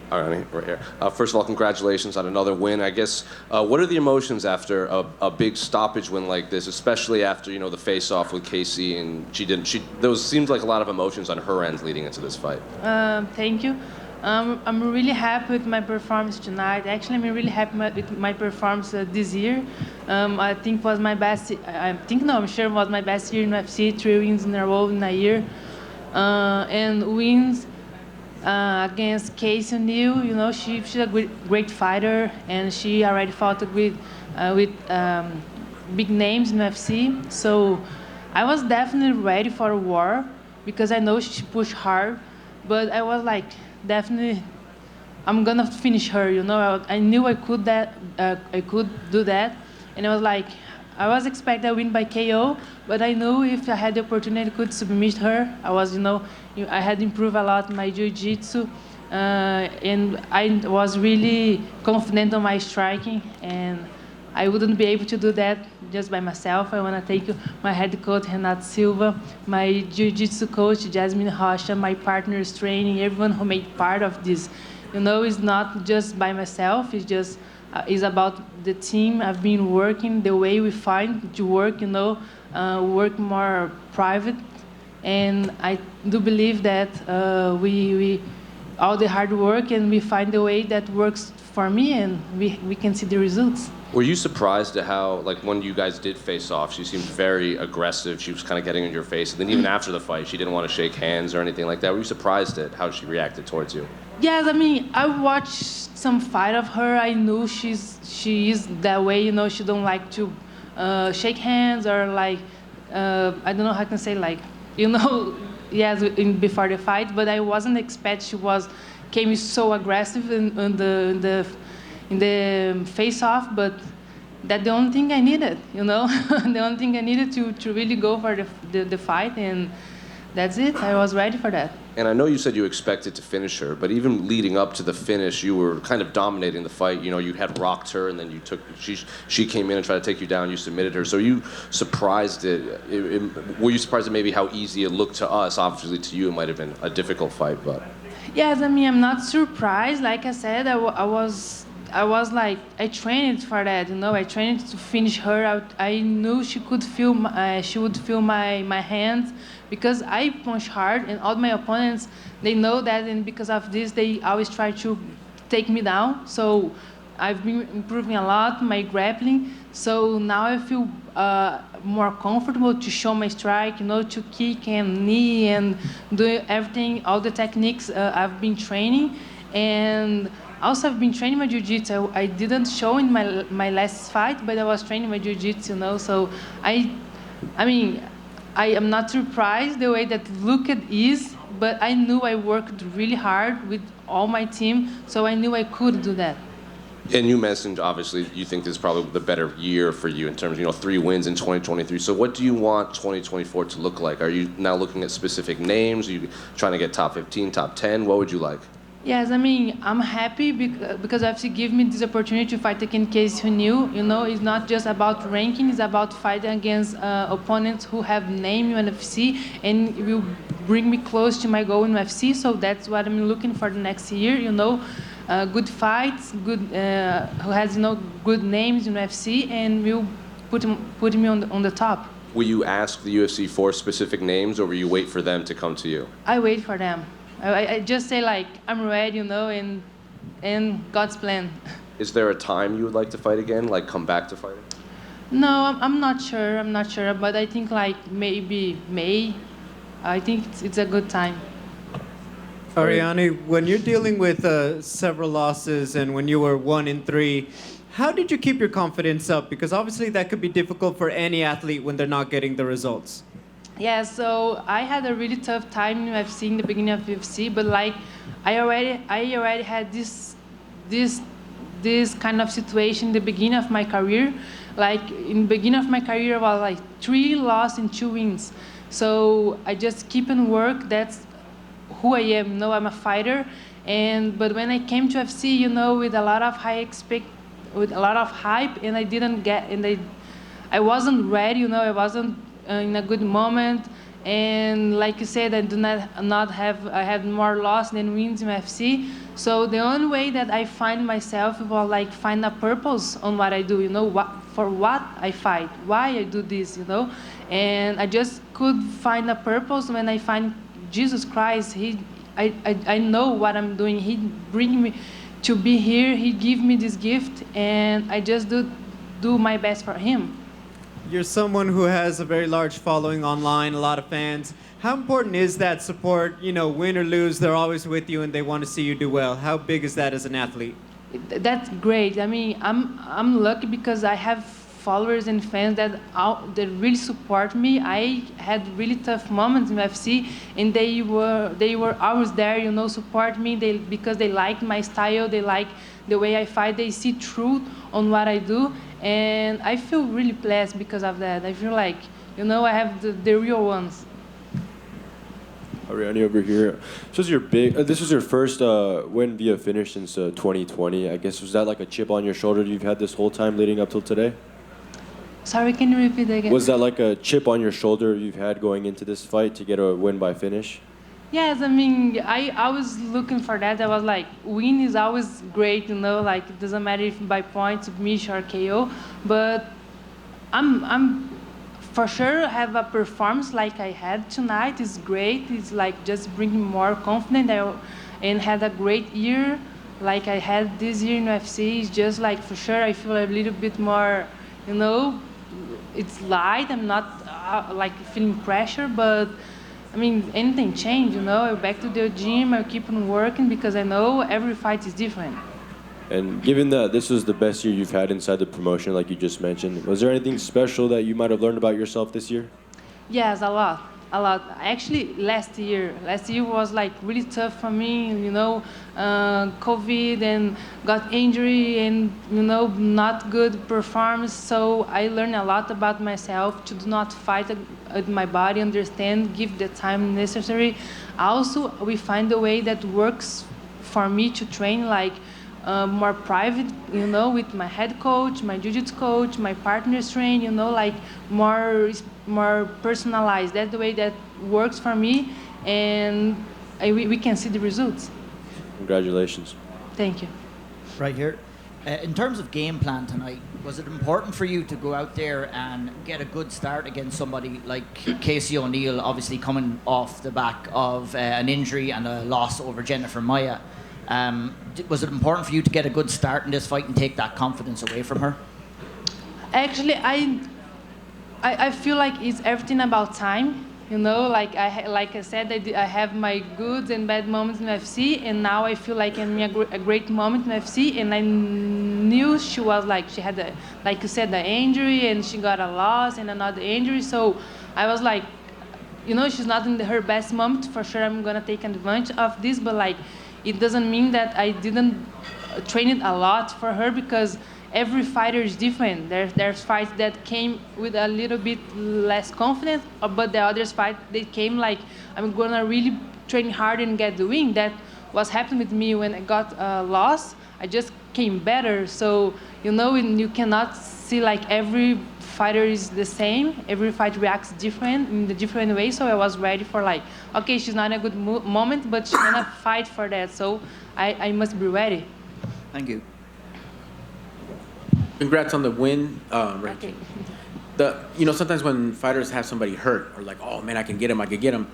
All right, right here. First of all, congratulations on another win. I guess, what are the emotions after a big stoppage win like this, especially after the face-off with Casey, and those seems like a lot of emotions on her end leading into this fight. Thank you. I'm really happy with my performance tonight. Actually, I'm really happy with my performance this year. I think was my best. I'm sure it was my best year in UFC. 3 wins in a row in a year, and wins against Casey ONeill. She's a great fighter, and she already fought with big names in UFC. So I was definitely ready for a war because I know she pushed hard, but I was like, definitely, I'm gonna finish her. I knew I could do that, and I was like, I was expecting a win by KO, but I knew if I had the opportunity, I could submit her. I had improved a lot in my jiu-jitsu, and I was really confident on my striking, and I wouldn't be able to do that just by myself. I want to thank my head coach, Renato Silva, my jiu-jitsu coach, Jasmine Rocha, my partners training, everyone who made part of this. It's not just by myself, it's about the team. I've been working the way we find to work, work more private. And I do believe that we all the hard work, and we find a way that works for me, and we can see the results. Were you surprised at how, like, when you guys did face off, she seemed very aggressive, she was kind of getting in your face, and then even after the fight, she didn't want to shake hands or anything like that? Were you surprised at how she reacted towards you? Yes, I watched some fight of her. I knew she is that way, she don't like to shake hands or like, I don't know how I can say, like, yes, before the fight, but I wasn't expect came so aggressive in the face-off, but that's the only thing I needed, the only thing I needed to really go for the fight, and that's it. I was ready for that. And I know you said you expected to finish her, but even leading up to the finish, you were kind of dominating the fight. You had rocked her, and then she came in and tried to take you down. You submitted her. So you surprised were you surprised at maybe how easy it looked to us? Obviously, to you, it might have been a difficult fight, but. Yes, I'm not surprised. Like I said, I was I trained for that. I trained to finish her out. I knew she would feel my hands, because I punch hard, and all my opponents, they know that, and because of this, they always try to take me down. So I've been improving a lot my grappling. So now I feel more comfortable to show my strike, to kick and knee and do everything, all the techniques I've been training. And also, I've been training my jiu-jitsu. I didn't show in my last fight, but I was training my jiu-jitsu, So I am not surprised the way that look is, but I knew I worked really hard with all my team, so I knew I could do that. And you mentioned, obviously, you think this is probably the better year for you in terms of, 3 wins in 2023. So what do you want 2024 to look like? Are you now looking at specific names? Are you trying to get top 15, top 10? What would you like? Yes, I'm happy because UFC give me this opportunity to fight against Casey ONeill. It's not just about ranking, it's about fighting against opponents who have name in UFC, and it will bring me close to my goal in UFC. So that's what I'm looking for the next year, good fights, who has good names in UFC, and will put me on the top. Will you ask the UFC for specific names, or will you wait for them to come to you? I wait for them. I just say, like, I'm ready, and God's plan. Is there a time you would like to fight again, like come back to fighting? No, I'm not sure, but I think like maybe May. I think it's a good time. Ariane, when you're dealing with several losses and when you were 1-3, how did you keep your confidence up? Because obviously that could be difficult for any athlete when they're not getting the results. Yeah, so I had a really tough time in UFC in the beginning of UFC, but like I already had this kind of situation in the beginning of my career. Like in the beginning of my career, I was like 3 losses and 2 wins. So I just keep and work. That's who I am. I'm a fighter, but when I came to UFC, with a lot of with a lot of hype, and I wasn't ready. I wasn't in a good moment, And like you said, I had more loss than wins in UFC. So the only way that I find myself was like find a purpose on what I do, you know, for what I fight, why I do this, you know. And I just could find a purpose when I find Jesus Christ. I know what I'm doing. He bring me to be here. He give me this gift, and I just do my best for him. You're someone who has a very large following online, a lot of fans. How important is that support? You know, win or lose, they're always with you and they want to see you do well. How big is that as an athlete? That's great. I mean, I'm lucky because I have followers and fans that really support me. I had really tough moments in UFC, and they were always there, you know, support me. Because they like my style, they like the way I fight. They see truth on what I do, and I feel really blessed because of that. I feel like, you know, I have the real ones. Ariane over here. This was your first win via finish since 2020. I guess, was that like a chip on your shoulder you've had this whole time leading up till today? Sorry, can you repeat again? Was that like a chip on your shoulder you've had going into this fight to get a win by finish? Yes, I mean, I was looking for that. I was like, win is always great, you know, like it doesn't matter if by points, submission, or KO, but I'm for sure have a performance like I had tonight. It's great. It's like just bringing more confidence and had a great year like I had this year in UFC. It's just like for sure I feel a little bit more, you know, it's light. I'm not like feeling pressure, but I mean, anything change, you know. I'm back to the gym. I keep on working because I know every fight is different. And given that this was the best year you've had inside the promotion, like you just mentioned, was there anything special that you might have learned about yourself this year? Yes, a lot. Actually, last year was like really tough for me, you know, COVID and got injury and, you know, not good performance. So I learned a lot about myself to do not fight at my body, understand, give the time necessary. Also, we find a way that works for me to train like more private, you know, with my head coach, my jiu-jitsu coach, my partners train, you know, like more personalized. That's the way that works for me, and we can see the results. Congratulations. Thank you. Right here. In terms of game plan tonight, was it important for you to go out there and get a good start against somebody like Casey ONeill, obviously coming off the back of an injury and a loss over Jennifer Maia? Was it important for you to get a good start in this fight and take that confidence away from her? Actually, I feel like it's everything about time. You know, like I said, I have my good and bad moments in UFC, and now I feel like I'm in a great moment in UFC, and I knew she was like, she had, like you said, the injury, and she got a loss and another injury, so I was like, you know, she's not in her best moment, for sure I'm gonna take advantage of this, but like, it doesn't mean that I didn't train it a lot for her, because every fighter is different. There's fights that came with a little bit less confidence, but the others fight, they came like, I'm gonna really train hard and get the win. That was happening with me when I got lost. I just came better. So, you know, you cannot see like every fighter is the same. Every fight reacts different in a different way. So I was ready for like, okay, she's not in a good moment, but she's gonna fight for that. So I must be ready. Thank you. Congrats on the win, Rick. Okay. You know, sometimes when fighters have somebody hurt or like, oh man, I can get him,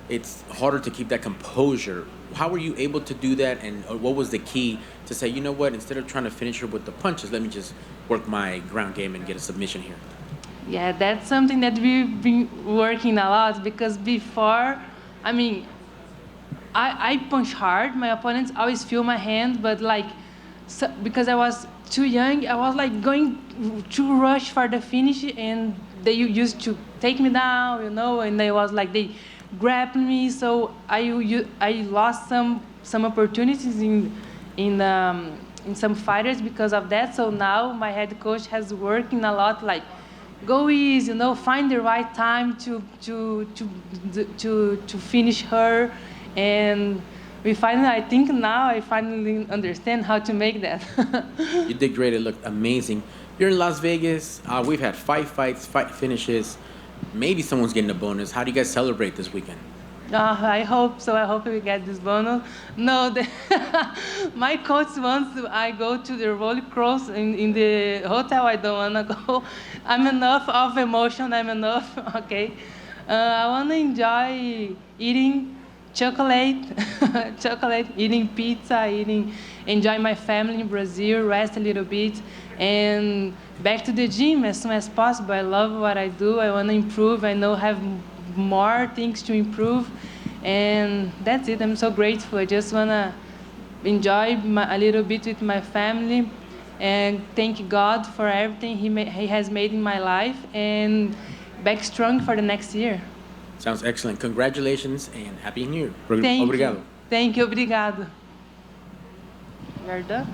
it's harder to keep that composure. How were you able to do that, and what was the key to say, you know what, instead of trying to finish her with the punches, let me just work my ground game and get a submission here? Yeah, that's something that we've been working a lot, because before, I mean, I punch hard. My opponents always feel my hand, but like, so, because I was too young, I was like going to rush for the finish, and they used to take me down, you know, and they was like, they grabbed me, so I lost some opportunities in some fighters because of that. So now my head coach has working a lot, like, go easy, you know, find the right time to finish her, and I think now I finally understand how to make that. You did great. It looked amazing. You're in Las Vegas. We've had fight fights, fight finishes. maybe someone's getting a bonus. How do you guys celebrate this weekend? I hope so. I hope we get this bonus. No, my coach wants I go to the roller coaster in the hotel. I don't want to go. I'm enough of emotion. I'm enough. Okay. I want to enjoy eating chocolate, eating pizza, enjoy my family in Brazil, rest a little bit, and back to the gym as soon as possible. I love what I do. I want to improve. I know I have more things to improve, and that's it. I'm so grateful. I just want to enjoy a little bit with my family and thank God for everything he has made in my life, and back strong for the next year. Sounds excellent. Congratulations and Happy New Year. Thank Obrigado. you. Thank you. Obrigado. You're done?